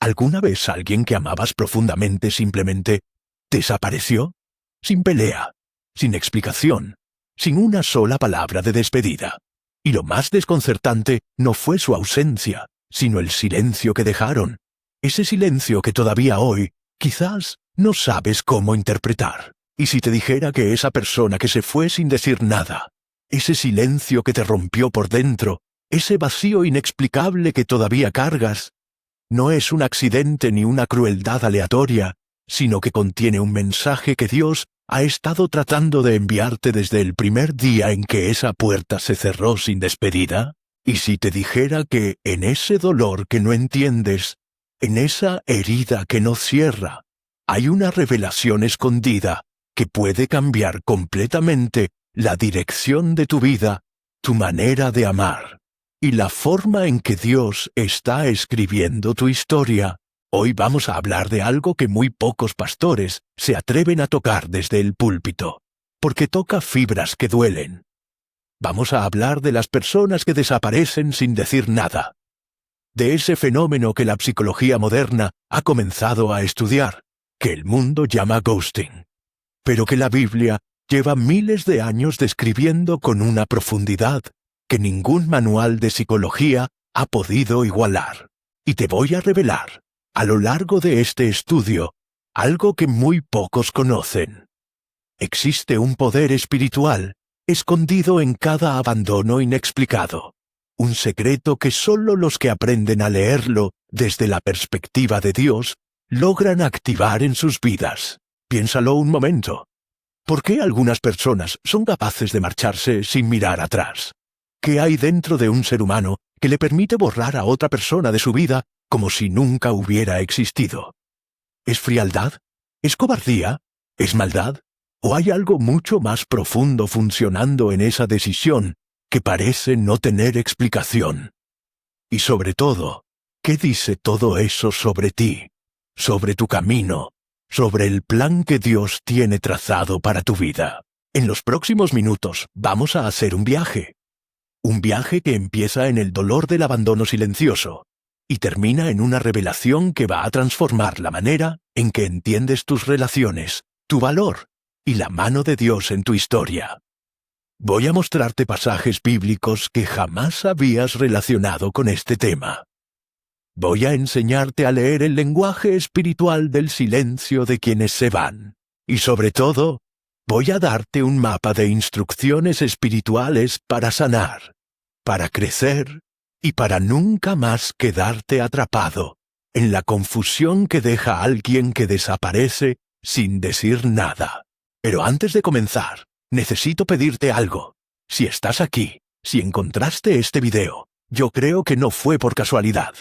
¿Alguna vez alguien que amabas profundamente simplemente desapareció? Sin pelea, sin explicación, sin una sola palabra de despedida. Y lo más desconcertante no fue su ausencia, sino el silencio que dejaron. Ese silencio que todavía hoy, quizás, no sabes cómo interpretar. Y si te dijera que esa persona que se fue sin decir nada, ese silencio que te rompió por dentro, ese vacío inexplicable que todavía cargas, no es un accidente ni una crueldad aleatoria, sino que contiene un mensaje que Dios ha estado tratando de enviarte desde el primer día en que esa puerta se cerró sin despedida? Y si te dijera que en ese dolor que no entiendes, en esa herida que no cierra, hay una revelación escondida que puede cambiar completamente la dirección de tu vida, tu manera de amar, y la forma en que Dios está escribiendo tu historia. Hoy vamos a hablar de algo que muy pocos pastores se atreven a tocar desde el púlpito, porque toca fibras que duelen. Vamos a hablar de las personas que desaparecen sin decir nada, de ese fenómeno que la psicología moderna ha comenzado a estudiar, que el mundo llama ghosting, pero que la Biblia lleva miles de años describiendo con una profundidad que ningún manual de psicología ha podido igualar. Y te voy a revelar, a lo largo de este estudio, algo que muy pocos conocen. Existe un poder espiritual escondido en cada abandono inexplicado, un secreto que solo los que aprenden a leerlo desde la perspectiva de Dios logran activar en sus vidas. Piénsalo un momento. ¿Por qué algunas personas son capaces de marcharse sin mirar atrás? ¿Qué hay dentro de un ser humano que le permite borrar a otra persona de su vida como si nunca hubiera existido? ¿Es frialdad? ¿Es cobardía? ¿Es maldad? ¿O hay algo mucho más profundo funcionando en esa decisión que parece no tener explicación? Y sobre todo, ¿qué dice todo eso sobre ti, sobre tu camino, sobre el plan que Dios tiene trazado para tu vida? En los próximos minutos vamos a hacer un viaje que empieza en el dolor del abandono silencioso y termina en una revelación que va a transformar la manera en que entiendes tus relaciones, tu valor y la mano de Dios en tu historia. Voy a mostrarte pasajes bíblicos que jamás habías relacionado con este tema. Voy a enseñarte a leer el lenguaje espiritual del silencio de quienes se van. Y sobre todo, voy a darte un mapa de instrucciones espirituales para sanar, para crecer y para nunca más quedarte atrapado en la confusión que deja a alguien que desaparece sin decir nada. Pero antes de comenzar, necesito pedirte algo. Si estás aquí, si encontraste este video, yo creo que no fue por casualidad.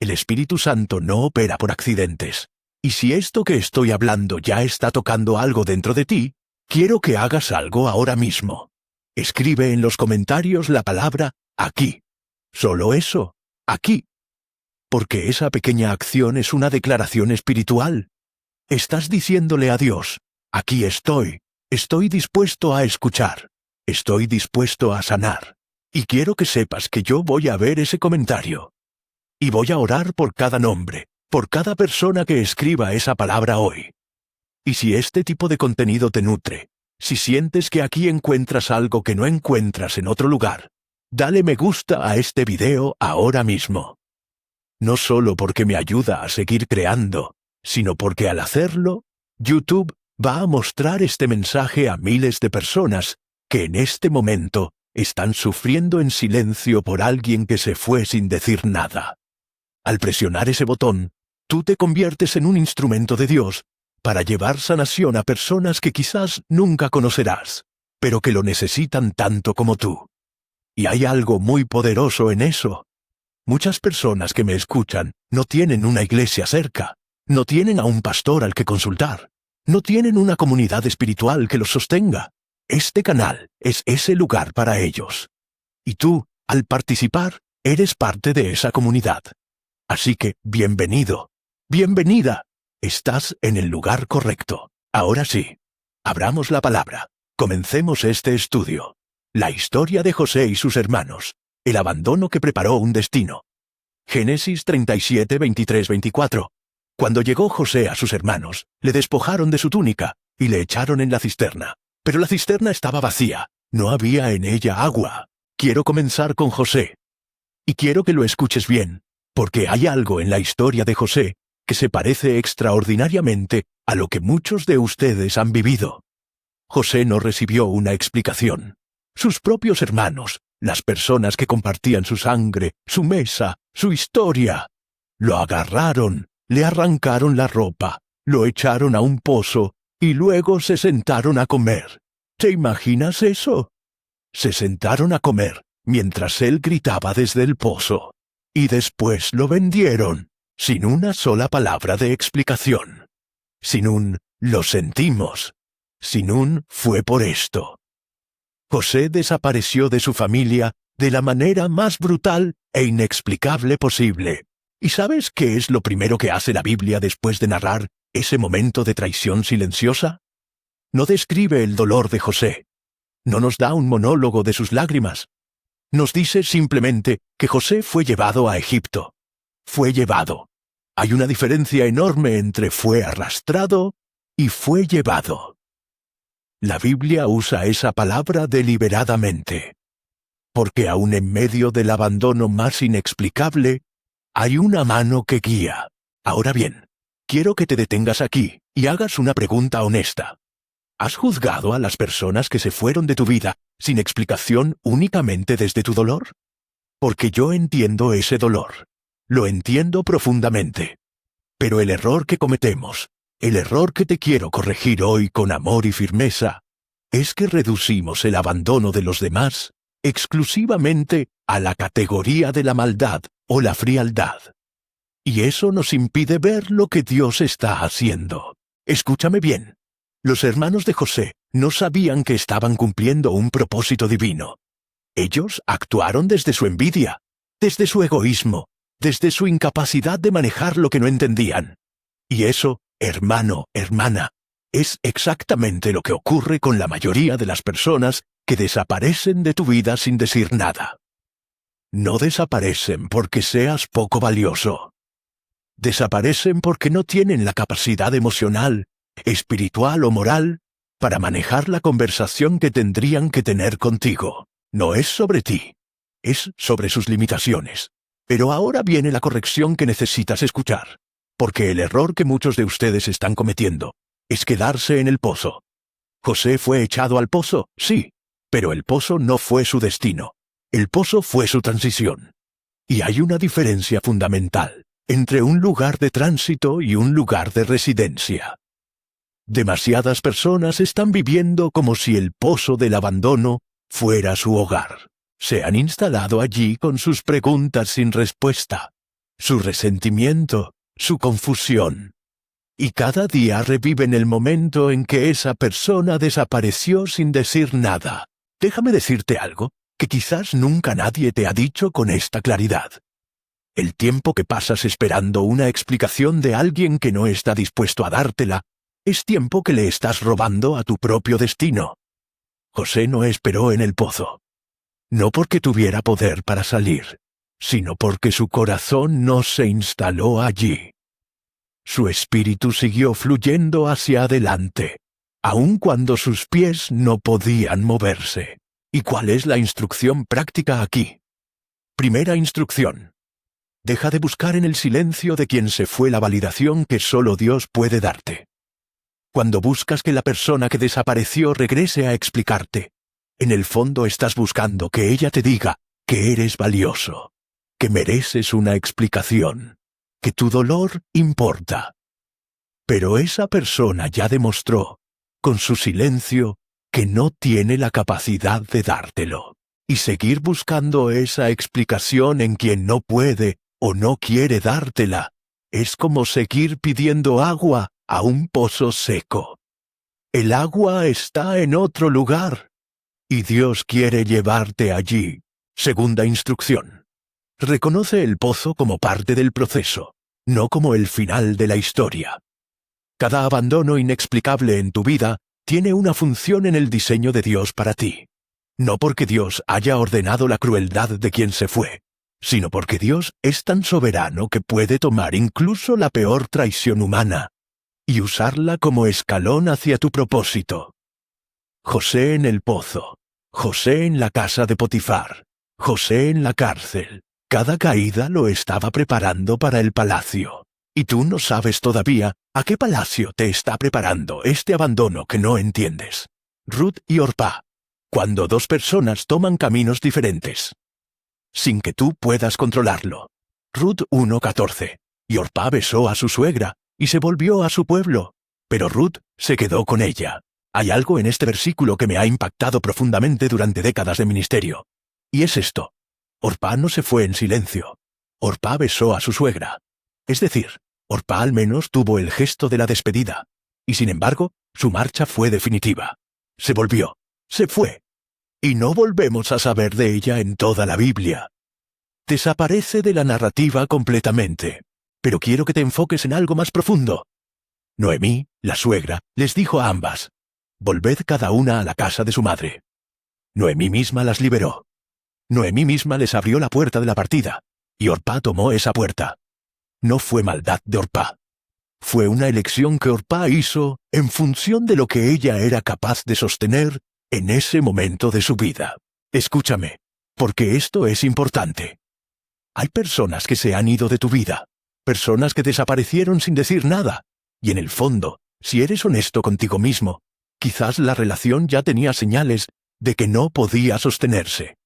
El Espíritu Santo no opera por accidentes. Y si esto que estoy hablando ya está tocando algo dentro de ti, quiero que hagas algo ahora mismo. Escribe en los comentarios la palabra aquí. Solo eso, aquí. Porque esa pequeña acción es una declaración espiritual. Estás diciéndole a Dios, aquí estoy dispuesto a escuchar, estoy dispuesto a sanar. Y quiero que sepas que yo voy a ver ese comentario. Y voy a orar por cada nombre, por cada persona que escriba esa palabra hoy. Y si este tipo de contenido te nutre, si sientes que aquí encuentras algo que no encuentras en otro lugar, dale me gusta a este video ahora mismo. No solo porque me ayuda a seguir creando, sino porque al hacerlo, YouTube va a mostrar este mensaje a miles de personas que en este momento están sufriendo en silencio por alguien que se fue sin decir nada. Al presionar ese botón, tú te conviertes en un instrumento de Dios para llevar sanación a personas que quizás nunca conocerás, pero que lo necesitan tanto como tú. Y hay algo muy poderoso en eso. Muchas personas que me escuchan no tienen una iglesia cerca, no tienen a un pastor al que consultar, no tienen una comunidad espiritual que los sostenga. Este canal es ese lugar para ellos. Y tú, al participar, eres parte de esa comunidad. Así que, bienvenido, bienvenida. Estás en el lugar correcto. Ahora sí, abramos la palabra. Comencemos este estudio. La historia de José y sus hermanos. El abandono que preparó un destino. Génesis 37, 23, 24. Cuando llegó José a sus hermanos, le despojaron de su túnica y le echaron en la cisterna. Pero la cisterna estaba vacía, no había en ella agua. Quiero comenzar con José. Y quiero que lo escuches bien, porque hay algo en la historia de José que se parece extraordinariamente a lo que muchos de ustedes han vivido. José no recibió una explicación. Sus propios hermanos, las personas que compartían su sangre, su mesa, su historia, lo agarraron, le arrancaron la ropa, lo echaron a un pozo y luego se sentaron a comer. ¿Te imaginas eso? Se sentaron a comer mientras él gritaba desde el pozo. Y después lo vendieron, sin una sola palabra de explicación. Sin un «lo sentimos», sin un «fue por esto». José desapareció de su familia de la manera más brutal e inexplicable posible. ¿Y sabes qué es lo primero que hace la Biblia después de narrar ese momento de traición silenciosa? No describe el dolor de José. No nos da un monólogo de sus lágrimas. Nos dice simplemente que José fue llevado a Egipto. Fue llevado. Hay una diferencia enorme entre fue arrastrado y fue llevado. La Biblia usa esa palabra deliberadamente, porque aun en medio del abandono más inexplicable, hay una mano que guía. Ahora bien, quiero que te detengas aquí y hagas una pregunta honesta. ¿Has juzgado a las personas que se fueron de tu vida sin explicación únicamente desde tu dolor? Porque yo entiendo ese dolor. Lo entiendo profundamente. Pero el error que cometemos, el error que te quiero corregir hoy con amor y firmeza, es que reducimos el abandono de los demás exclusivamente a la categoría de la maldad o la frialdad. Y eso nos impide ver lo que Dios está haciendo. Escúchame bien. Los hermanos de José no sabían que estaban cumpliendo un propósito divino. Ellos actuaron desde su envidia, desde su egoísmo, desde su incapacidad de manejar lo que no entendían. Y eso, hermano, hermana, es exactamente lo que ocurre con la mayoría de las personas que desaparecen de tu vida sin decir nada. No desaparecen porque seas poco valioso. Desaparecen porque no tienen la capacidad emocional, espiritual o moral para manejar la conversación que tendrían que tener contigo. No es sobre ti, es sobre sus limitaciones. Pero ahora viene la corrección que necesitas escuchar, porque el error que muchos de ustedes están cometiendo es quedarse en el pozo. José fue echado al pozo, sí, pero el pozo no fue su destino. El pozo fue su transición. Y hay una diferencia fundamental entre un lugar de tránsito y un lugar de residencia. Demasiadas personas están viviendo como si el pozo del abandono fuera su hogar. Se han instalado allí con sus preguntas sin respuesta, su resentimiento, su confusión. Y cada día reviven el momento en que esa persona desapareció sin decir nada. Déjame decirte algo que quizás nunca nadie te ha dicho con esta claridad. El tiempo que pasas esperando una explicación de alguien que no está dispuesto a dártela es tiempo que le estás robando a tu propio destino. José no esperó en el pozo. No porque tuviera poder para salir, sino porque su corazón no se instaló allí. Su espíritu siguió fluyendo hacia adelante, aun cuando sus pies no podían moverse. ¿Y cuál es la instrucción práctica aquí? Primera instrucción. Deja de buscar en el silencio de quien se fue la validación que solo Dios puede darte. Cuando buscas que la persona que desapareció regrese a explicarte, en el fondo estás buscando que ella te diga que eres valioso, que mereces una explicación, que tu dolor importa. Pero esa persona ya demostró, con su silencio, que no tiene la capacidad de dártelo. Y seguir buscando esa explicación en quien no puede o no quiere dártela es como seguir pidiendo agua a un pozo seco. El agua está en otro lugar, y Dios quiere llevarte allí. Segunda instrucción. Reconoce el pozo como parte del proceso, no como el final de la historia. Cada abandono inexplicable en tu vida tiene una función en el diseño de Dios para ti. No porque Dios haya ordenado la crueldad de quien se fue, sino porque Dios es tan soberano que puede tomar incluso la peor traición humana y usarla como escalón hacia tu propósito. José en el pozo, José en la casa de Potifar, José en la cárcel. Cada caída lo estaba preparando para el palacio. Y tú no sabes todavía a qué palacio te está preparando este abandono que no entiendes. Ruth y Orpá. Cuando dos personas toman caminos diferentes, sin que tú puedas controlarlo. Ruth 1:14. Y Orpá besó a su suegra y se volvió a su pueblo. Pero Ruth se quedó con ella. Hay algo en este versículo que me ha impactado profundamente durante décadas de ministerio. Y es esto. Orpá no se fue en silencio. Orpá besó a su suegra. Es decir, Orpá al menos tuvo el gesto de la despedida. Y sin embargo, su marcha fue definitiva. Se volvió. Se fue. Y no volvemos a saber de ella en toda la Biblia. Desaparece de la narrativa completamente. Pero quiero que te enfoques en algo más profundo. Noemí, la suegra, les dijo a ambas: volved cada una a la casa de su madre. Noemí misma las liberó. Noemí misma les abrió la puerta de la partida, y Orpá tomó esa puerta. No fue maldad de Orpá. Fue una elección que Orpá hizo en función de lo que ella era capaz de sostener en ese momento de su vida. Escúchame, porque esto es importante. Hay personas que se han ido de tu vida, personas que desaparecieron sin decir nada, y en el fondo, si eres honesto contigo mismo, quizás la relación ya tenía señales de que no podía sostenerse.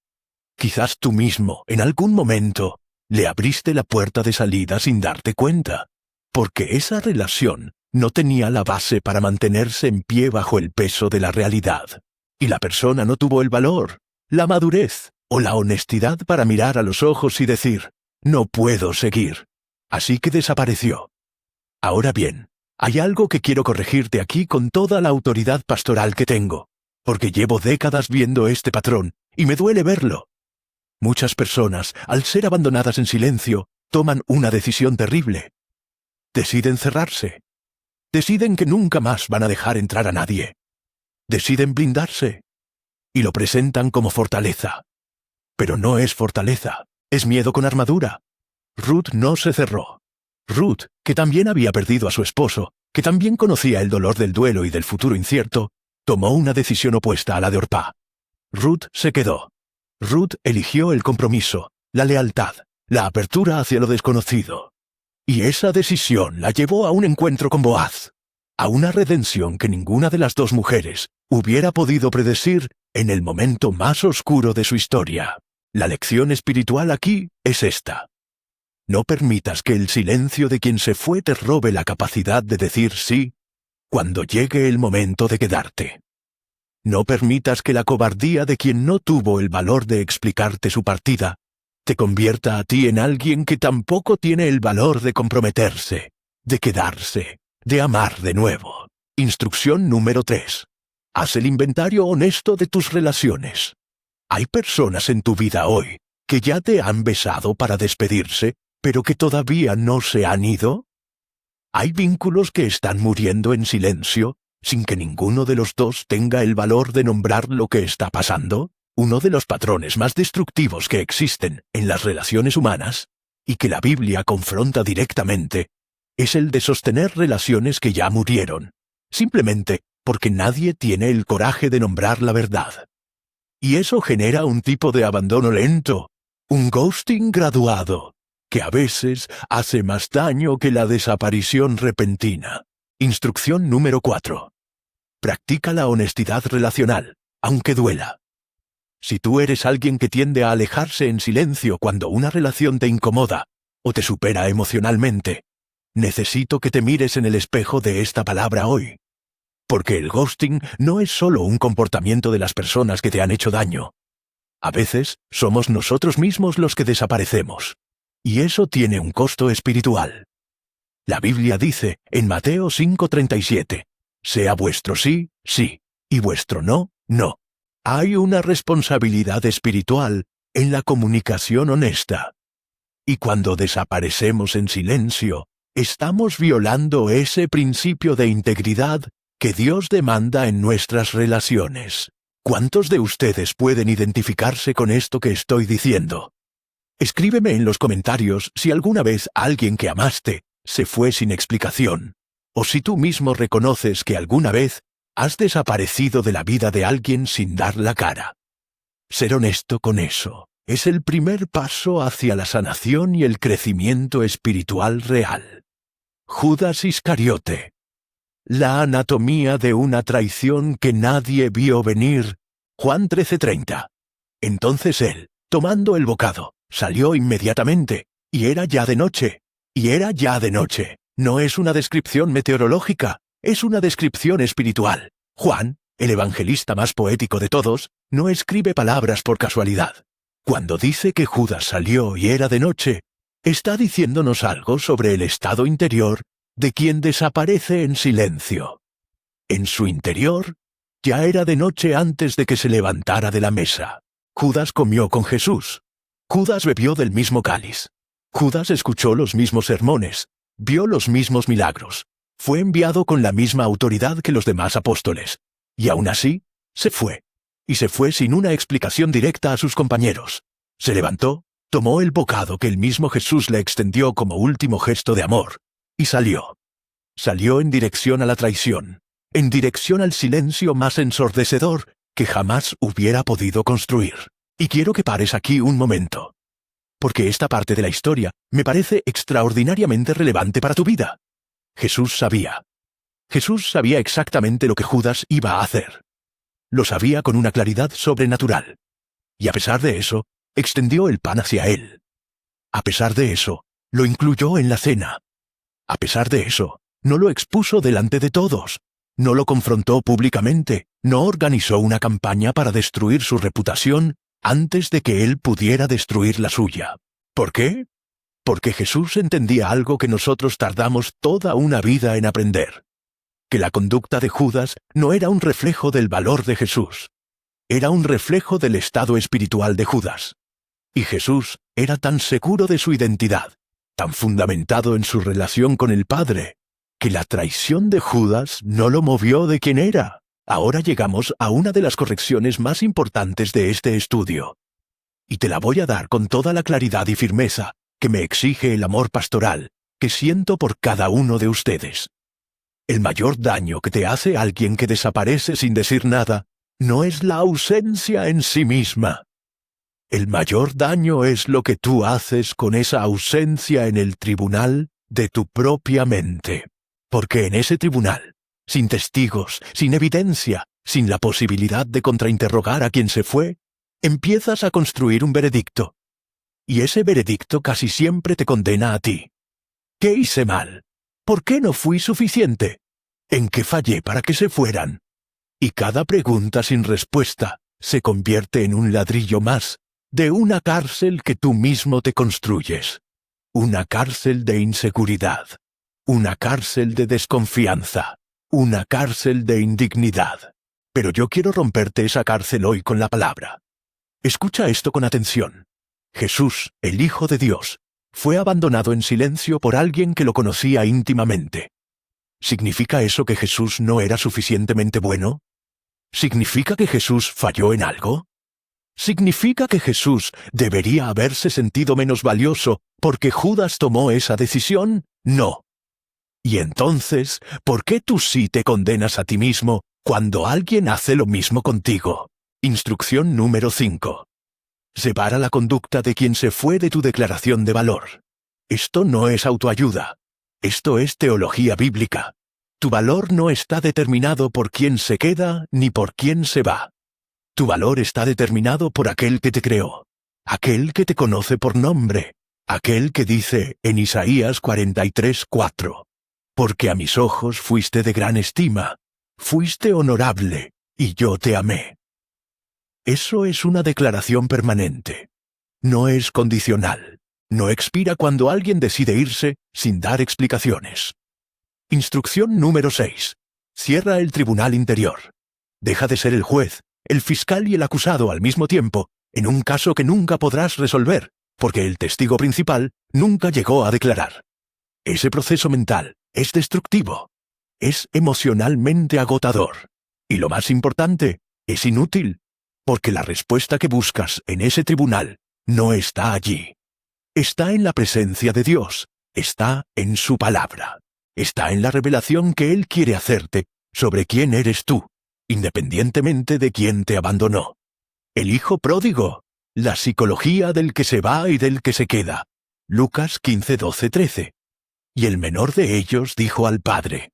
Quizás tú mismo, en algún momento, le abriste la puerta de salida sin darte cuenta, porque esa relación no tenía la base para mantenerse en pie bajo el peso de la realidad, y la persona no tuvo el valor, la madurez o la honestidad para mirar a los ojos y decir: no puedo seguir. Así que desapareció. Ahora bien, hay algo que quiero corregirte aquí con toda la autoridad pastoral que tengo, porque llevo décadas viendo este patrón y me duele verlo. Muchas personas, al ser abandonadas en silencio, toman una decisión terrible. Deciden cerrarse. Deciden que nunca más van a dejar entrar a nadie. Deciden blindarse. Y lo presentan como fortaleza. Pero no es fortaleza, es miedo con armadura. Ruth no se cerró. Ruth, que también había perdido a su esposo, que también conocía el dolor del duelo y del futuro incierto, tomó una decisión opuesta a la de Orpá. Ruth se quedó. Ruth eligió el compromiso, la lealtad, la apertura hacia lo desconocido. Y esa decisión la llevó a un encuentro con Boaz, a una redención que ninguna de las dos mujeres hubiera podido predecir en el momento más oscuro de su historia. La lección espiritual aquí es esta. No permitas que el silencio de quien se fue te robe la capacidad de decir sí cuando llegue el momento de quedarte. No permitas que la cobardía de quien no tuvo el valor de explicarte su partida te convierta a ti en alguien que tampoco tiene el valor de comprometerse, de quedarse, de amar de nuevo. Instrucción número 3. Haz el inventario honesto de tus relaciones. Hay personas en tu vida hoy que ya te han besado para despedirse, pero que todavía no se han ido. Hay vínculos que están muriendo en silencio, sin que ninguno de los dos tenga el valor de nombrar lo que está pasando. Uno de los patrones más destructivos que existen en las relaciones humanas, y que la Biblia confronta directamente, es el de sostener relaciones que ya murieron, simplemente porque nadie tiene el coraje de nombrar la verdad. Y eso genera un tipo de abandono lento, un ghosting graduado, que a veces hace más daño que la desaparición repentina. Instrucción número 4. Practica la honestidad relacional, aunque duela. Si tú eres alguien que tiende a alejarse en silencio cuando una relación te incomoda o te supera emocionalmente, necesito que te mires en el espejo de esta palabra hoy. Porque el ghosting no es solo un comportamiento de las personas que te han hecho daño. A veces somos nosotros mismos los que desaparecemos. Y eso tiene un costo espiritual. La Biblia dice en Mateo 5:37, sea vuestro sí, sí, y vuestro no, no. Hay una responsabilidad espiritual en la comunicación honesta. Y cuando desaparecemos en silencio, estamos violando ese principio de integridad que Dios demanda en nuestras relaciones. ¿Cuántos de ustedes pueden identificarse con esto que estoy diciendo? Escríbeme en los comentarios si alguna vez alguien que amaste se fue sin explicación, o si tú mismo reconoces que alguna vez has desaparecido de la vida de alguien sin dar la cara. Ser honesto con eso es el primer paso hacia la sanación y el crecimiento espiritual real. Judas Iscariote. La anatomía de una traición que nadie vio venir. Juan 13:30. Entonces él, tomando el bocado, salió inmediatamente, y era ya de noche. Y era ya de noche. No es una descripción meteorológica, es una descripción espiritual. Juan, el evangelista más poético de todos, no escribe palabras por casualidad. Cuando dice que Judas salió y era de noche, está diciéndonos algo sobre el estado interior de quien desaparece en silencio. En su interior, ya era de noche antes de que se levantara de la mesa. Judas comió con Jesús. Judas bebió del mismo cáliz. Judas escuchó los mismos sermones, vio los mismos milagros, fue enviado con la misma autoridad que los demás apóstoles, y aún así, se fue. Y se fue sin una explicación directa a sus compañeros. Se levantó, tomó el bocado que el mismo Jesús le extendió como último gesto de amor, y salió. Salió en dirección a la traición, en dirección al silencio más ensordecedor que jamás hubiera podido construir. Y quiero que pares aquí un momento, porque esta parte de la historia me parece extraordinariamente relevante para tu vida. Jesús sabía. Jesús sabía exactamente lo que Judas iba a hacer. Lo sabía con una claridad sobrenatural. Y a pesar de eso, extendió el pan hacia él. A pesar de eso, lo incluyó en la cena. A pesar de eso, no lo expuso delante de todos. No lo confrontó públicamente. No organizó una campaña para destruir su reputación antes de que él pudiera destruir la suya. ¿Por qué? Porque Jesús entendía algo que nosotros tardamos toda una vida en aprender. Que la conducta de Judas no era un reflejo del valor de Jesús. Era un reflejo del estado espiritual de Judas. Y Jesús era tan seguro de su identidad, tan fundamentado en su relación con el Padre, que la traición de Judas no lo movió de quien era. Ahora llegamos a una de las correcciones más importantes de este estudio. Y te la voy a dar con toda la claridad y firmeza que me exige el amor pastoral que siento por cada uno de ustedes. El mayor daño que te hace alguien que desaparece sin decir nada no es la ausencia en sí misma. El mayor daño es lo que tú haces con esa ausencia en el tribunal de tu propia mente. Porque en ese tribunal, sin testigos, sin evidencia, sin la posibilidad de contrainterrogar a quien se fue, empiezas a construir un veredicto. Y ese veredicto casi siempre te condena a ti. ¿Qué hice mal? ¿Por qué no fui suficiente? ¿En qué fallé para que se fueran? Y cada pregunta sin respuesta se convierte en un ladrillo más de una cárcel que tú mismo te construyes. Una cárcel de inseguridad. Una cárcel de desconfianza. Una cárcel de indignidad. Pero yo quiero romperte esa cárcel hoy con la palabra. Escucha esto con atención. Jesús, el Hijo de Dios, fue abandonado en silencio por alguien que lo conocía íntimamente. ¿Significa eso que Jesús no era suficientemente bueno? ¿Significa que Jesús falló en algo? ¿Significa que Jesús debería haberse sentido menos valioso porque Judas tomó esa decisión? No. Y entonces, ¿por qué tú sí te condenas a ti mismo cuando alguien hace lo mismo contigo? Instrucción número 5. Separa la conducta de quien se fue de tu declaración de valor. Esto no es autoayuda. Esto es teología bíblica. Tu valor no está determinado por quién se queda ni por quién se va. Tu valor está determinado por aquel que te creó, aquel que te conoce por nombre, aquel que dice en Isaías 43:4, porque a mis ojos fuiste de gran estima, fuiste honorable, y yo te amé. Eso es una declaración permanente. No es condicional. No expira cuando alguien decide irse sin dar explicaciones. Instrucción número 6. Cierra el tribunal interior. Deja de ser el juez, el fiscal y el acusado al mismo tiempo, en un caso que nunca podrás resolver, porque el testigo principal nunca llegó a declarar. Ese proceso mental es destructivo. Es emocionalmente agotador. Y lo más importante, es inútil, porque la respuesta que buscas en ese tribunal no está allí. Está en la presencia de Dios, está en su palabra, está en la revelación que Él quiere hacerte sobre quién eres tú, independientemente de quién te abandonó. El hijo pródigo, la psicología del que se va y del que se queda. Lucas 15, 12, 13. Y el menor de ellos dijo al padre: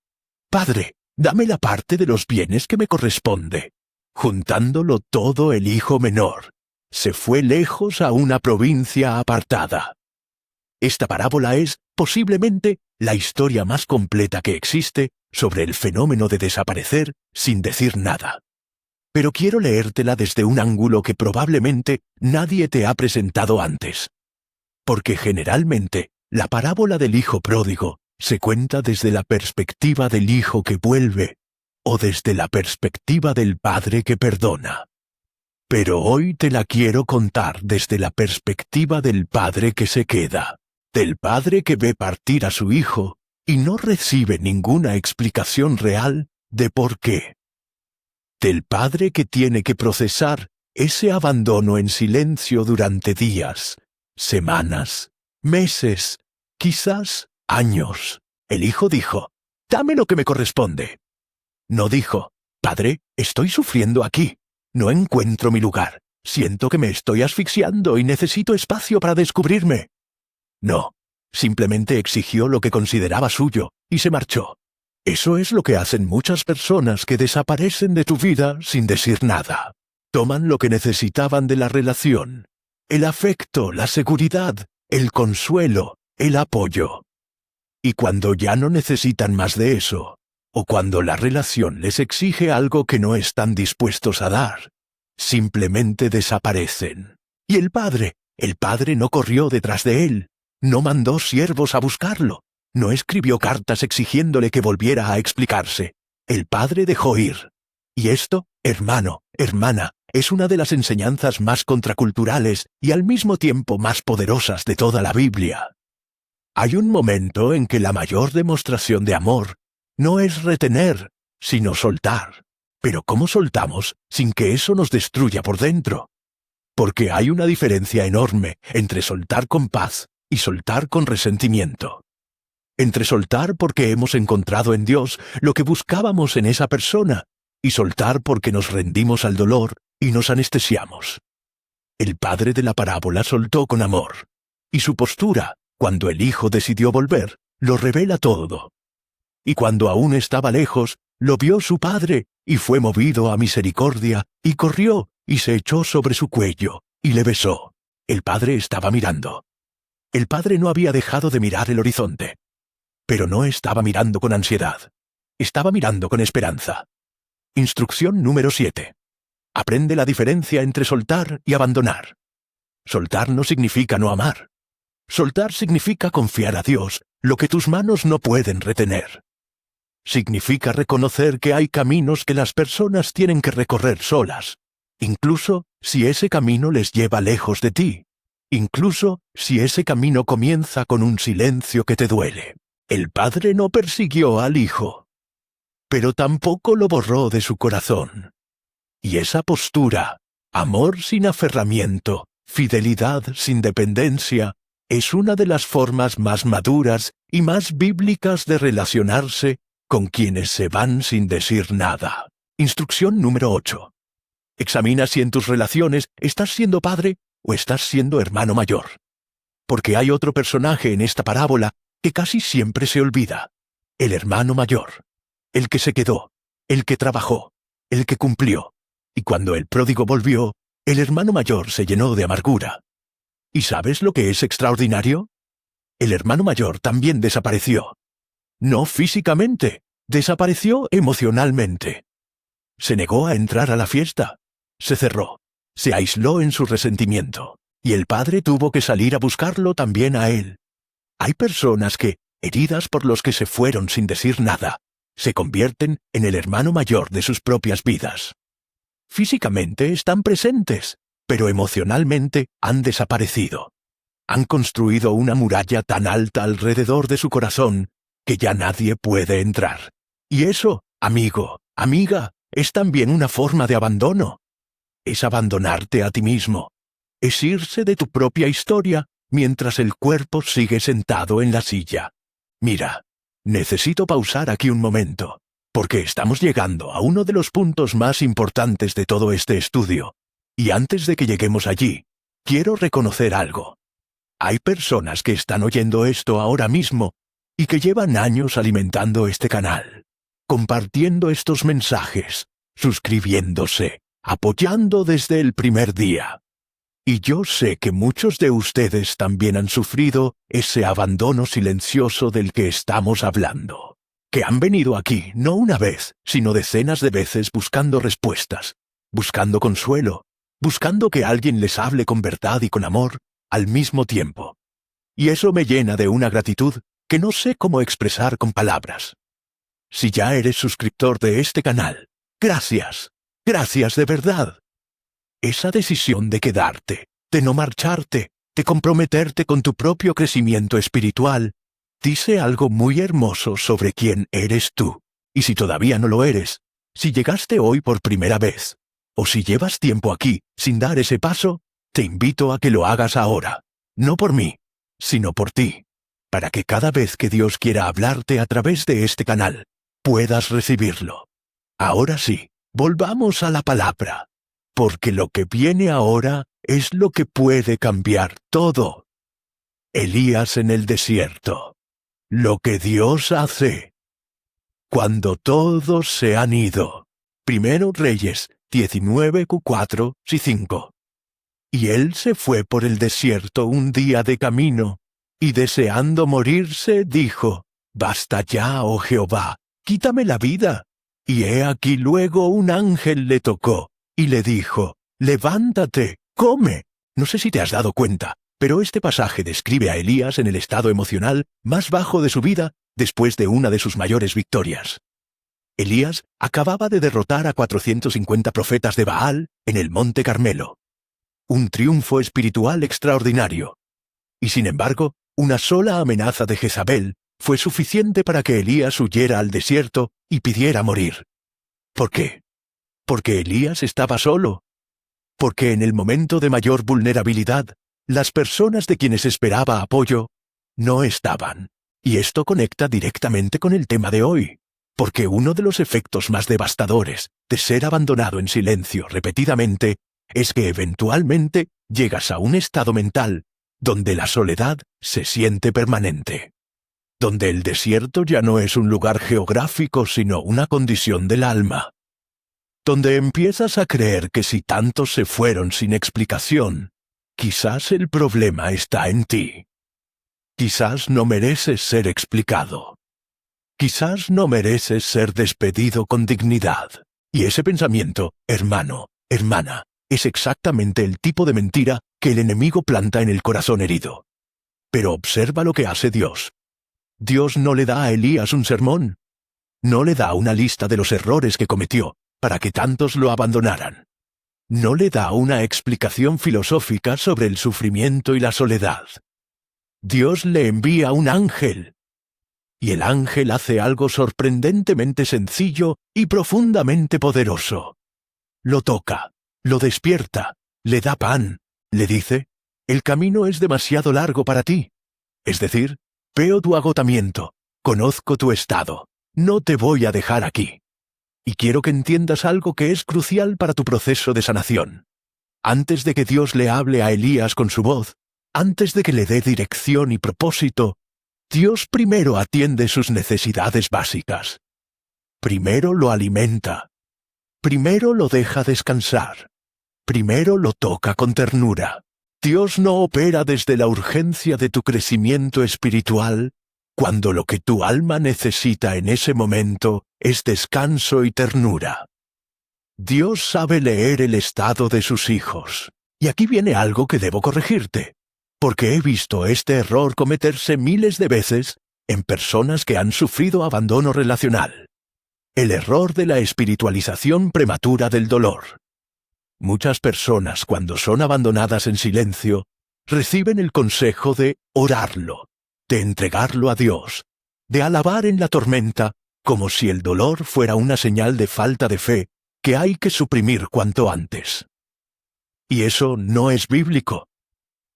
«Padre, dame la parte de los bienes que me corresponde». Juntándolo todo, el hijo menor se fue lejos a una provincia apartada. Esta parábola es, posiblemente, la historia más completa que existe sobre el fenómeno de desaparecer sin decir nada. Pero quiero leértela desde un ángulo que probablemente nadie te ha presentado antes. Porque generalmente, la parábola del hijo pródigo se cuenta desde la perspectiva del hijo que vuelve, o desde la perspectiva del padre que perdona. Pero hoy te la quiero contar desde la perspectiva del padre que se queda, del padre que ve partir a su hijo y no recibe ninguna explicación real de por qué. Del padre que tiene que procesar ese abandono en silencio durante días, semanas, meses, quizás años. El hijo dijo: «Dame lo que me corresponde». No dijo: «Padre, estoy sufriendo aquí. No encuentro mi lugar. Siento que me estoy asfixiando y necesito espacio para descubrirme». No, simplemente exigió lo que consideraba suyo y se marchó. Eso es lo que hacen muchas personas que desaparecen de tu vida sin decir nada. Toman lo que necesitaban de la relación, el afecto, la seguridad, el consuelo, el apoyo. Y cuando ya no necesitan más de eso, o cuando la relación les exige algo que no están dispuestos a dar, simplemente desaparecen. Y el padre no corrió detrás de él, no mandó siervos a buscarlo, no escribió cartas exigiéndole que volviera a explicarse. El padre dejó ir. Y esto, hermano, hermana, es una de las enseñanzas más contraculturales y al mismo tiempo más poderosas de toda la Biblia. Hay un momento en que la mayor demostración de amor no es retener, sino soltar. Pero ¿cómo soltamos sin que eso nos destruya por dentro? Porque hay una diferencia enorme entre soltar con paz y soltar con resentimiento. Entre soltar porque hemos encontrado en Dios lo que buscábamos en esa persona y soltar porque nos rendimos al dolor y nos anestesiamos. El padre de la parábola soltó con amor, y su postura, cuando el hijo decidió volver, lo revela todo. Y cuando aún estaba lejos, lo vio su padre y fue movido a misericordia y corrió y se echó sobre su cuello y le besó. El padre estaba mirando. El padre no había dejado de mirar el horizonte. Pero no estaba mirando con ansiedad. Estaba mirando con esperanza. Instrucción número 7. Aprende la diferencia entre soltar y abandonar. Soltar no significa no amar. Soltar significa confiar a Dios lo que tus manos no pueden retener. Significa reconocer que hay caminos que las personas tienen que recorrer solas, incluso si ese camino les lleva lejos de ti, incluso si ese camino comienza con un silencio que te duele. El padre no persiguió al hijo, pero tampoco lo borró de su corazón. Y esa postura, amor sin aferramiento, fidelidad sin dependencia, es una de las formas más maduras y más bíblicas de relacionarse con quienes se van sin decir nada. Instrucción número 8. Examina si en tus relaciones estás siendo padre o estás siendo hermano mayor. Porque hay otro personaje en esta parábola que casi siempre se olvida. El hermano mayor. El que se quedó, el que trabajó, el que cumplió. Y cuando el pródigo volvió, el hermano mayor se llenó de amargura. ¿Y sabes lo que es extraordinario? El hermano mayor también desapareció. No físicamente, desapareció emocionalmente. Se negó a entrar a la fiesta. Se cerró. Se aisló en su resentimiento. Y el padre tuvo que salir a buscarlo también a él. Hay personas que, heridas por los que se fueron sin decir nada, se convierten en el hermano mayor de sus propias vidas. Físicamente están presentes, pero emocionalmente han desaparecido. Han construido una muralla tan alta alrededor de su corazón que ya nadie puede entrar. Y eso, amigo, amiga, es también una forma de abandono. Es abandonarte a ti mismo. Es irse de tu propia historia mientras el cuerpo sigue sentado en la silla. Mira, necesito pausar aquí un momento, porque estamos llegando a uno de los puntos más importantes de todo este estudio. Y antes de que lleguemos allí, quiero reconocer algo. Hay personas que están oyendo esto ahora mismo y que llevan años alimentando este canal, compartiendo estos mensajes, suscribiéndose, apoyando desde el primer día. Y yo sé que muchos de ustedes también han sufrido ese abandono silencioso del que estamos hablando, que han venido aquí no una vez, sino decenas de veces buscando respuestas, buscando consuelo, buscando que alguien les hable con verdad y con amor al mismo tiempo. Y eso me llena de una gratitud que no sé cómo expresar con palabras. Si ya eres suscriptor de este canal, gracias, gracias de verdad. Esa decisión de quedarte, de no marcharte, de comprometerte con tu propio crecimiento espiritual, dice algo muy hermoso sobre quién eres tú. Y si todavía no lo eres, si llegaste hoy por primera vez, o si llevas tiempo aquí sin dar ese paso, te invito a que lo hagas ahora, no por mí, sino por ti, para que cada vez que Dios quiera hablarte a través de este canal, puedas recibirlo. Ahora sí, volvamos a la palabra, porque lo que viene ahora es lo que puede cambiar todo. Elías en el desierto. Lo que Dios hace. Cuando todos se han ido. Primero Reyes 19, 4 y 5. Y él se fue por el desierto un día de camino, y deseando morirse, dijo: Basta ya, oh Jehová, quítame la vida. Y he aquí luego un ángel le tocó, y le dijo: Levántate, come. No sé si te has dado cuenta, pero este pasaje describe a Elías en el estado emocional más bajo de su vida después de una de sus mayores victorias. Elías acababa de derrotar a 450 profetas de Baal en el Monte Carmelo. Un triunfo espiritual extraordinario. Y sin embargo, una sola amenaza de Jezabel fue suficiente para que Elías huyera al desierto y pidiera morir. ¿Por qué? Porque Elías estaba solo. Porque en el momento de mayor vulnerabilidad, las personas de quienes esperaba apoyo no estaban. Y esto conecta directamente con el tema de hoy. Porque uno de los efectos más devastadores de ser abandonado en silencio repetidamente es que eventualmente llegas a un estado mental donde la soledad se siente permanente. Donde el desierto ya no es un lugar geográfico sino una condición del alma. Donde empiezas a creer que si tantos se fueron sin explicación, quizás el problema está en ti. Quizás no mereces ser explicado. Quizás no mereces ser despedido con dignidad. Y ese pensamiento, hermano, hermana, es exactamente el tipo de mentira que el enemigo planta en el corazón herido. Pero observa lo que hace Dios. Dios no le da a Elías un sermón. No le da una lista de los errores que cometió para que tantos lo abandonaran. No le da una explicación filosófica sobre el sufrimiento y la soledad. Dios le envía un ángel. Y el ángel hace algo sorprendentemente sencillo y profundamente poderoso. Lo toca, lo despierta, le da pan, le dice: el camino es demasiado largo para ti. Es decir, veo tu agotamiento, conozco tu estado, no te voy a dejar aquí. Y quiero que entiendas algo que es crucial para tu proceso de sanación. Antes de que Dios le hable a Elías con su voz, antes de que le dé dirección y propósito, Dios primero atiende sus necesidades básicas. Primero lo alimenta. Primero lo deja descansar. Primero lo toca con ternura. Dios no opera desde la urgencia de tu crecimiento espiritual, cuando lo que tu alma necesita en ese momento es descanso y ternura. Dios sabe leer el estado de sus hijos. Y aquí viene algo que debo corregirte, porque he visto este error cometerse miles de veces en personas que han sufrido abandono relacional. El error de la espiritualización prematura del dolor. Muchas personas, cuando son abandonadas en silencio, reciben el consejo de orarlo, de entregarlo a Dios, de alabar en la tormenta, como si el dolor fuera una señal de falta de fe que hay que suprimir cuanto antes. Y eso no es bíblico.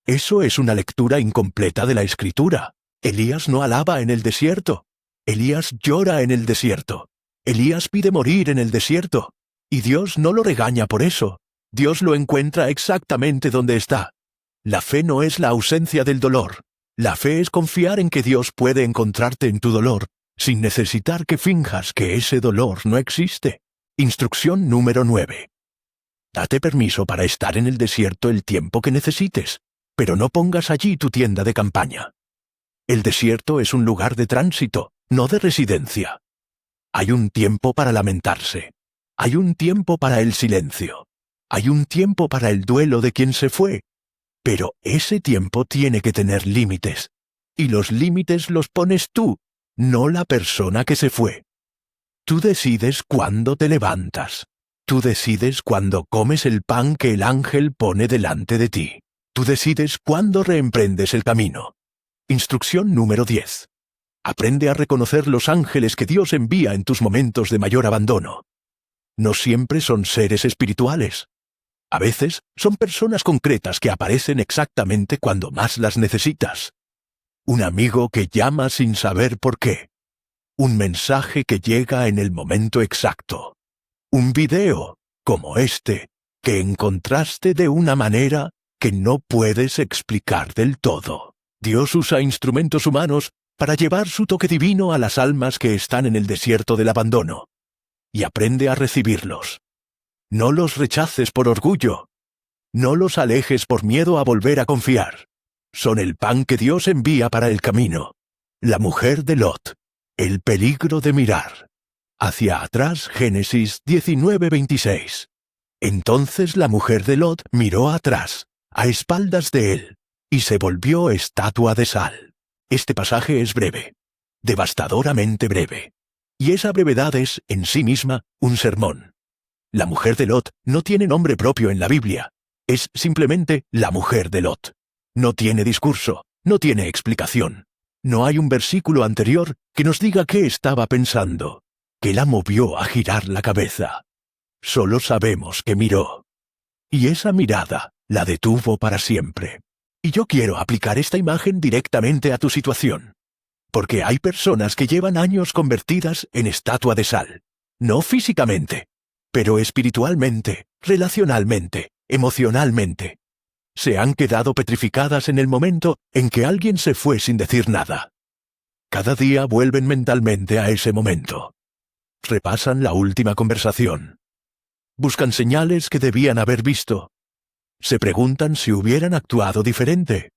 Eso es una lectura incompleta de la Escritura. Elías no alaba en el desierto. Elías llora en el desierto. Elías pide morir en el desierto. Y Dios no lo regaña por eso. Dios lo encuentra exactamente donde está. La fe no es la ausencia del dolor. La fe es confiar en que Dios puede encontrarte en tu dolor, sin necesitar que finjas que ese dolor no existe. Instrucción número 9. Date permiso para estar en el desierto el tiempo que necesites, pero no pongas allí tu tienda de campaña. El desierto es un lugar de tránsito, no de residencia. Hay un tiempo para lamentarse. Hay un tiempo para el silencio. Hay un tiempo para el duelo de quien se fue. Pero ese tiempo tiene que tener límites. Y los límites los pones tú, no la persona que se fue. Tú decides cuándo te levantas. Tú decides cuándo comes el pan que el ángel pone delante de ti. Tú decides cuándo reemprendes el camino. Instrucción número 10. Aprende a reconocer los ángeles que Dios envía en tus momentos de mayor abandono. No siempre son seres espirituales. A veces son personas concretas que aparecen exactamente cuando más las necesitas. Un amigo que llama sin saber por qué. Un mensaje que llega en el momento exacto. Un video, como este, que encontraste de una manera que no puedes explicar del todo. Dios usa instrumentos humanos para llevar su toque divino a las almas que están en el desierto del abandono. Y aprende a recibirlos. No los rechaces por orgullo. No los alejes por miedo a volver a confiar. Son el pan que Dios envía para el camino. La mujer de Lot. El peligro de mirar. Hacia atrás, Génesis 19:26. Entonces la mujer de Lot miró atrás, a espaldas de él, y se volvió estatua de sal. Este pasaje es breve, devastadoramente breve. Y esa brevedad es, en sí misma, un sermón. La mujer de Lot no tiene nombre propio en la Biblia. Es simplemente la mujer de Lot. No tiene discurso, no tiene explicación. No hay un versículo anterior que nos diga qué estaba pensando, qué la movió a girar la cabeza. Solo sabemos que miró. Y esa mirada la detuvo para siempre. Y yo quiero aplicar esta imagen directamente a tu situación. Porque hay personas que llevan años convertidas en estatua de sal. No físicamente, pero espiritualmente, relacionalmente, emocionalmente. Se han quedado petrificadas en el momento en que alguien se fue sin decir nada. Cada día vuelven mentalmente a ese momento. Repasan la última conversación. Buscan señales que debían haber visto. Se preguntan si hubieran actuado diferente.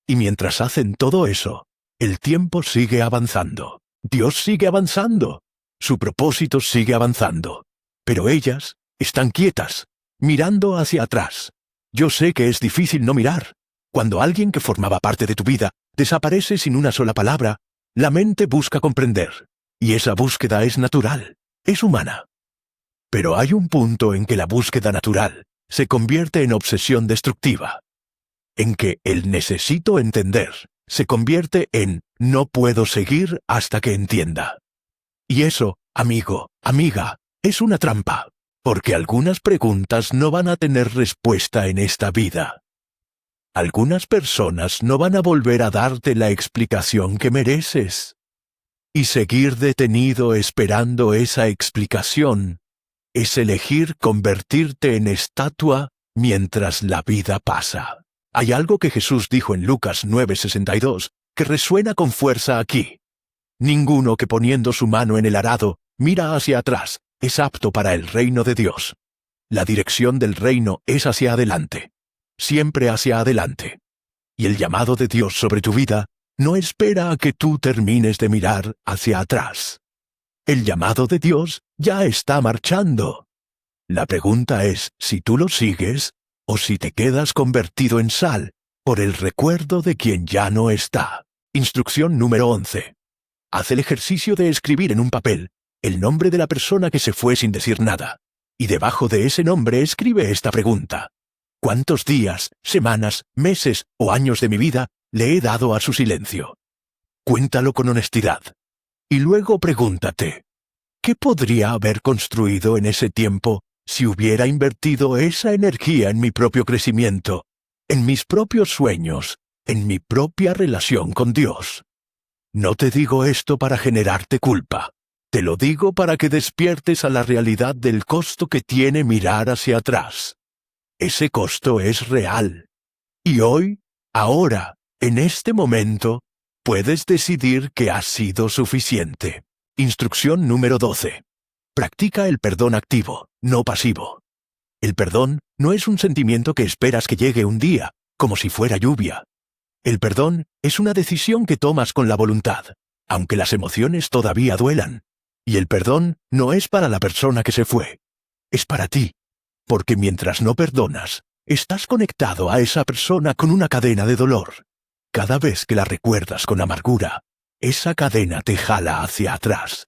Y mientras hacen todo eso, el tiempo sigue avanzando. Dios sigue avanzando. Su propósito sigue avanzando. Pero ellas están quietas, mirando hacia atrás. Yo sé que es difícil no mirar. Cuando alguien que formaba parte de tu vida desaparece sin una sola palabra, la mente busca comprender. Y esa búsqueda es natural, es humana. Pero hay un punto en que la búsqueda natural se convierte en obsesión destructiva. En que el necesito entender se convierte en no puedo seguir hasta que entienda. Y eso, amigo, amiga, es una trampa. Porque algunas preguntas no van a tener respuesta en esta vida. Algunas personas no van a volver a darte la explicación que mereces. Y seguir detenido esperando esa explicación es elegir convertirte en estatua mientras la vida pasa. Hay algo que Jesús dijo en Lucas 9:62 que resuena con fuerza aquí. Ninguno que poniendo su mano en el arado mira hacia atrás es apto para el reino de Dios. La dirección del reino es hacia adelante, siempre hacia adelante. Y el llamado de Dios sobre tu vida no espera a que tú termines de mirar hacia atrás. El llamado de Dios ya está marchando. La pregunta es si tú lo sigues o si te quedas convertido en sal por el recuerdo de quien ya no está. Instrucción número 11. Haz el ejercicio de escribir en un papel el nombre de la persona que se fue sin decir nada. Y debajo de ese nombre escribe esta pregunta. ¿Cuántos días, semanas, meses o años de mi vida le he dado a su silencio? Cuéntalo con honestidad. Y luego pregúntate, ¿qué podría haber construido en ese tiempo si hubiera invertido esa energía en mi propio crecimiento en mis propios sueños, en mi propia relación con Dios. No te digo esto para generarte culpa. Te lo digo para que despiertes a la realidad del costo que tiene mirar hacia atrás. Ese costo es real. Y hoy, ahora, en este momento, puedes decidir que ha sido suficiente. Instrucción número 12. Practica el perdón activo, no pasivo. El perdón no es un sentimiento que esperas que llegue un día, como si fuera lluvia. El perdón es una decisión que tomas con la voluntad, aunque las emociones todavía duelan. Y el perdón no es para la persona que se fue, es para ti, porque mientras no perdonas, estás conectado a esa persona con una cadena de dolor. Cada vez que la recuerdas con amargura, esa cadena te jala hacia atrás.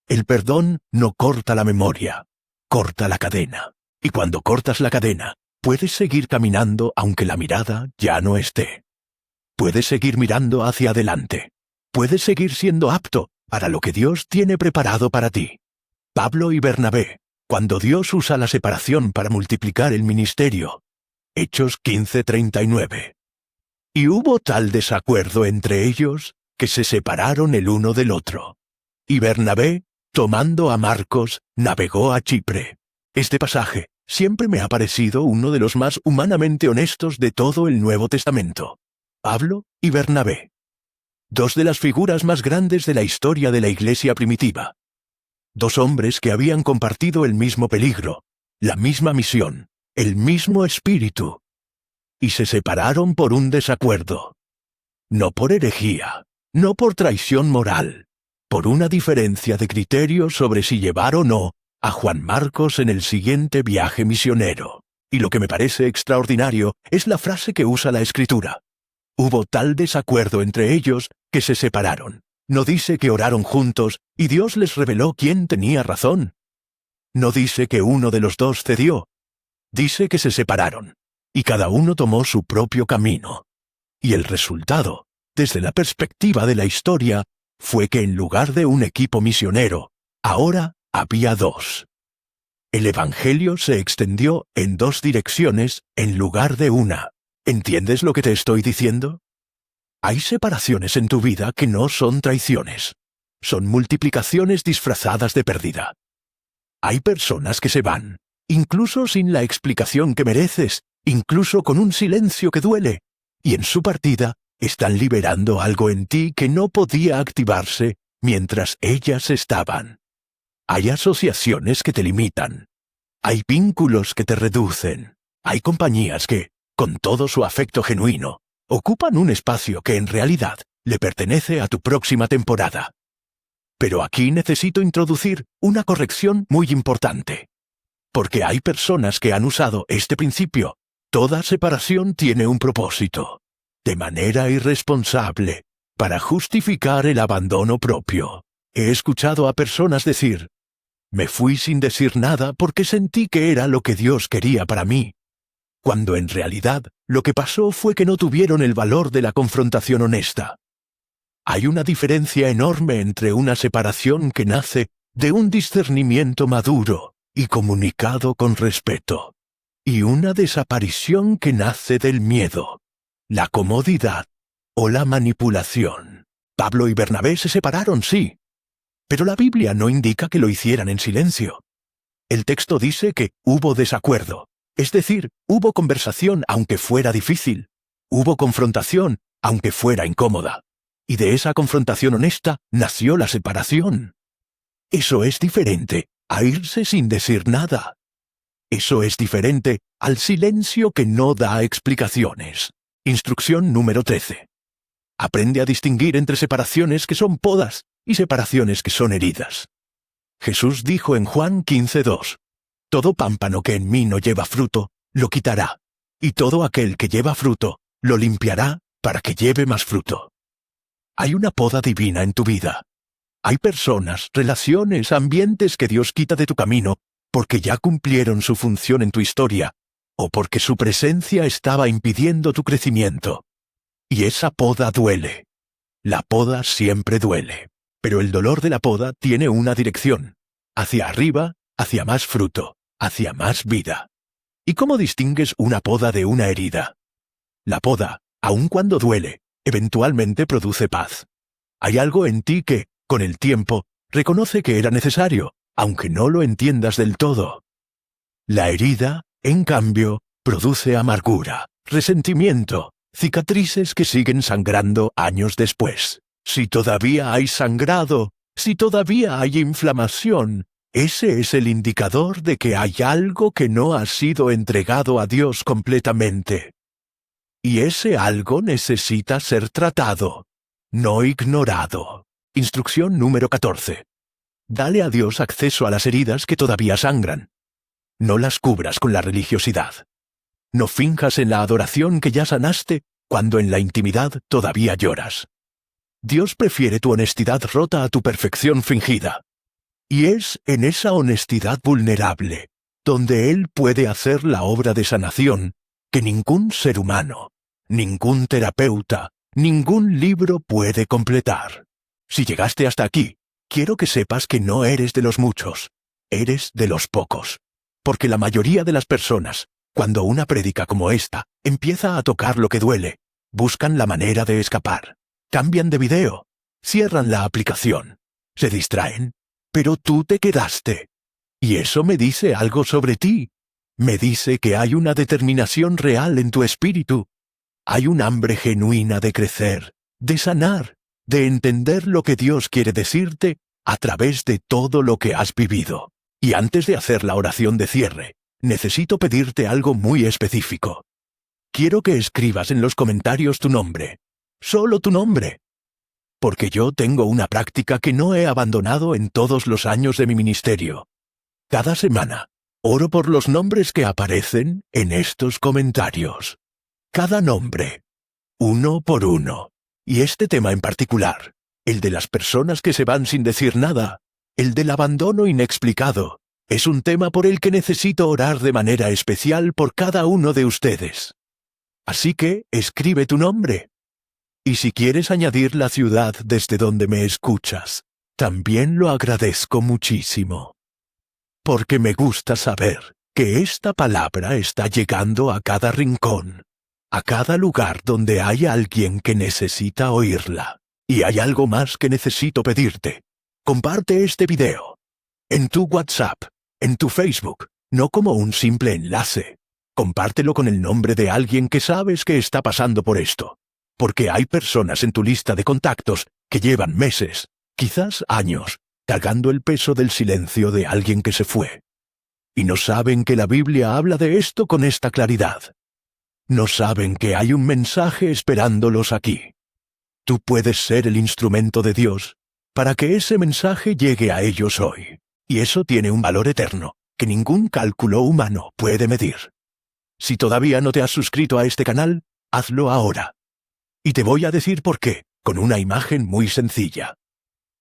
El perdón no corta la memoria, corta la cadena. Y cuando cortas la cadena, puedes seguir caminando aunque la mirada ya no esté. Puedes seguir mirando hacia adelante. Puedes seguir siendo apto para lo que Dios tiene preparado para ti. Pablo y Bernabé, cuando Dios usa la separación para multiplicar el ministerio. Hechos 15:39. Y hubo tal desacuerdo entre ellos que se separaron el uno del otro. Y Bernabé, tomando a Marcos, navegó a Chipre. Este pasaje siempre me ha parecido uno de los más humanamente honestos de todo el Nuevo Testamento. Pablo y Bernabé. Dos de las figuras más grandes de la historia de la iglesia primitiva. Dos hombres que habían compartido el mismo peligro, la misma misión, el mismo espíritu. Y se separaron por un desacuerdo. No por herejía, no por traición moral, por una diferencia de criterio sobre si llevar o no a Juan Marcos en el siguiente viaje misionero. Y lo que me parece extraordinario es la frase que usa la Escritura. Hubo tal desacuerdo entre ellos que se separaron. No dice que oraron juntos y Dios les reveló quién tenía razón. No dice que uno de los dos cedió. Dice que se separaron, y cada uno tomó su propio camino. Y el resultado, desde la perspectiva de la historia, fue que en lugar de un equipo misionero, ahora había dos. El Evangelio se extendió en dos direcciones en lugar de una. ¿Entiendes lo que te estoy diciendo? Hay separaciones en tu vida que no son traiciones. Son multiplicaciones disfrazadas de pérdida. Hay personas que se van, incluso sin la explicación que mereces, incluso con un silencio que duele, y en su partida están liberando algo en ti que no podía activarse mientras ellas estaban. Hay asociaciones que te limitan. Hay vínculos que te reducen. Hay compañías que, con todo su afecto genuino, ocupan un espacio que en realidad le pertenece a tu próxima temporada. Pero aquí necesito introducir una corrección muy importante. Porque hay personas que han usado este principio. Toda separación tiene un propósito, de manera irresponsable, para justificar el abandono propio. He escuchado a personas decir, me fui sin decir nada porque sentí que era lo que Dios quería para mí. Cuando en realidad lo que pasó fue que no tuvieron el valor de la confrontación honesta. Hay una diferencia enorme entre una separación que nace de un discernimiento maduro y comunicado con respeto, y una desaparición que nace del miedo, la comodidad o la manipulación. Pablo y Bernabé se separaron, sí, pero la Biblia no indica que lo hicieran en silencio. El texto dice que hubo desacuerdo. Es decir, hubo conversación aunque fuera difícil. Hubo confrontación aunque fuera incómoda. Y de esa confrontación honesta nació la separación. Eso es diferente a irse sin decir nada. Eso es diferente al silencio que no da explicaciones. Instrucción número 13. Aprende a distinguir entre separaciones que son podas y separaciones que son heridas. Jesús dijo en Juan 15:2. Todo pámpano que en mí no lleva fruto, lo quitará, y todo aquel que lleva fruto, lo limpiará para que lleve más fruto. Hay una poda divina en tu vida. Hay personas, relaciones, ambientes que Dios quita de tu camino porque ya cumplieron su función en tu historia, o porque su presencia estaba impidiendo tu crecimiento. Y esa poda duele. La poda siempre duele, pero el dolor de la poda tiene una dirección, hacia arriba, hacia más fruto, hacia más vida. ¿Y cómo distingues una poda de una herida? La poda, aun cuando duele, eventualmente produce paz. Hay algo en ti que, con el tiempo, reconoce que era necesario, aunque no lo entiendas del todo. La herida, en cambio, produce amargura, resentimiento, cicatrices que siguen sangrando años después. Si todavía hay sangrado, si todavía hay inflamación, ese es el indicador de que hay algo que no ha sido entregado a Dios completamente. Y ese algo necesita ser tratado, no ignorado. Instrucción número 14. Dale a Dios acceso a las heridas que todavía sangran. No las cubras con la religiosidad. No finjas en la adoración que ya sanaste cuando en la intimidad todavía lloras. Dios prefiere tu honestidad rota a tu perfección fingida. Y es en esa honestidad vulnerable donde Él puede hacer la obra de sanación que ningún ser humano, ningún terapeuta, ningún libro puede completar. Si llegaste hasta aquí, quiero que sepas que no eres de los muchos, eres de los pocos. Porque la mayoría de las personas, cuando una prédica como esta empieza a tocar lo que duele, buscan la manera de escapar. Cambian de video, cierran la aplicación, se distraen, pero tú te quedaste. Y eso me dice algo sobre ti. Me dice que hay una determinación real en tu espíritu. Hay un hambre genuina de crecer, de sanar, de entender lo que Dios quiere decirte a través de todo lo que has vivido. Y antes de hacer la oración de cierre, necesito pedirte algo muy específico. Quiero que escribas en los comentarios tu nombre. Solo tu nombre. Porque yo tengo una práctica que no he abandonado en todos los años de mi ministerio. Cada semana, oro por los nombres que aparecen en estos comentarios. Cada nombre, uno por uno. Y este tema en particular, el de las personas que se van sin decir nada, el del abandono inexplicado, es un tema por el que necesito orar de manera especial por cada uno de ustedes. Así que, escribe tu nombre. Y si quieres añadir la ciudad desde donde me escuchas, también lo agradezco muchísimo. Porque me gusta saber que esta palabra está llegando a cada rincón, a cada lugar donde hay alguien que necesita oírla. Y hay algo más que necesito pedirte. Comparte este video. En tu WhatsApp, en tu Facebook, no como un simple enlace. Compártelo con el nombre de alguien que sabes que está pasando por esto. Porque hay personas en tu lista de contactos que llevan meses, quizás años, cargando el peso del silencio de alguien que se fue. Y no saben que la Biblia habla de esto con esta claridad. No saben que hay un mensaje esperándolos aquí. Tú puedes ser el instrumento de Dios para que ese mensaje llegue a ellos hoy. Y eso tiene un valor eterno que ningún cálculo humano puede medir. Si todavía no te has suscrito a este canal, hazlo ahora. Y te voy a decir por qué, con una imagen muy sencilla.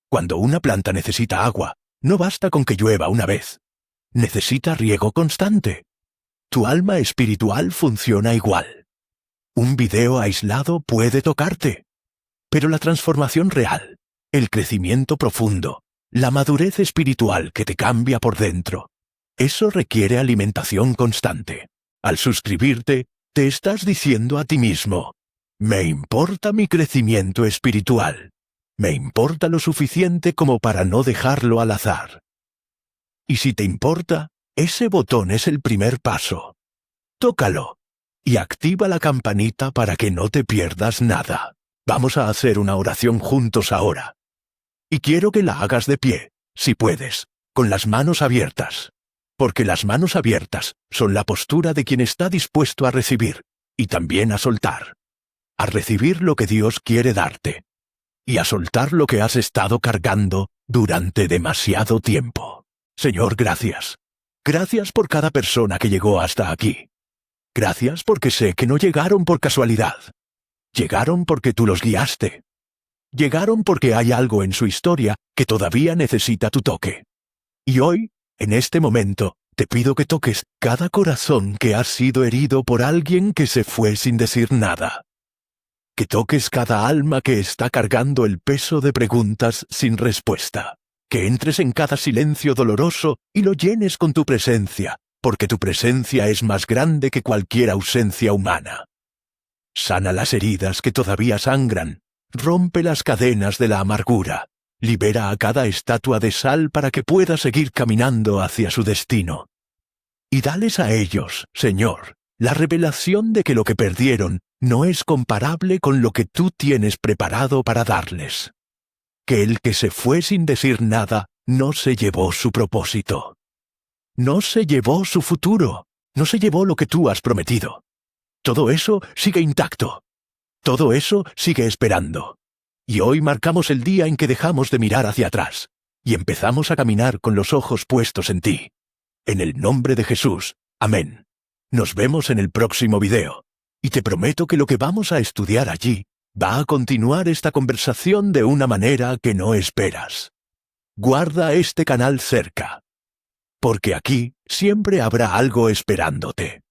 Cuando una planta necesita agua, no basta con que llueva una vez. Necesita riego constante. Tu alma espiritual funciona igual. Un video aislado puede tocarte. Pero la transformación real, el crecimiento profundo, la madurez espiritual que te cambia por dentro, eso requiere alimentación constante. Al suscribirte, te estás diciendo a ti mismo, me importa mi crecimiento espiritual. Me importa lo suficiente como para no dejarlo al azar. Y si te importa, ese botón es el primer paso. Tócalo y activa la campanita para que no te pierdas nada. Vamos a hacer una oración juntos ahora. Y quiero que la hagas de pie, si puedes, con las manos abiertas. Porque las manos abiertas son la postura de quien está dispuesto a recibir y también a soltar. A recibir lo que Dios quiere darte. Y a soltar lo que has estado cargando durante demasiado tiempo. Señor, gracias. Gracias por cada persona que llegó hasta aquí. Gracias porque sé que no llegaron por casualidad. Llegaron porque tú los guiaste. Llegaron porque hay algo en su historia que todavía necesita tu toque. Y hoy, en este momento, te pido que toques cada corazón que ha sido herido por alguien que se fue sin decir nada. Que toques cada alma que está cargando el peso de preguntas sin respuesta. Que entres en cada silencio doloroso y lo llenes con tu presencia, porque tu presencia es más grande que cualquier ausencia humana. Sana las heridas que todavía sangran, rompe las cadenas de la amargura, libera a cada estatua de sal para que pueda seguir caminando hacia su destino. Y dales a ellos, Señor, la revelación de que lo que perdieron no es comparable con lo que tú tienes preparado para darles. Que el que se fue sin decir nada no se llevó su propósito. No se llevó su futuro, no se llevó lo que tú has prometido. Todo eso sigue intacto. Todo eso sigue esperando. Y hoy marcamos el día en que dejamos de mirar hacia atrás y empezamos a caminar con los ojos puestos en ti. En el nombre de Jesús. Amén. Nos vemos en el próximo video. Y te prometo que lo que vamos a estudiar allí va a continuar esta conversación de una manera que no esperas. Guarda este canal cerca, porque aquí siempre habrá algo esperándote.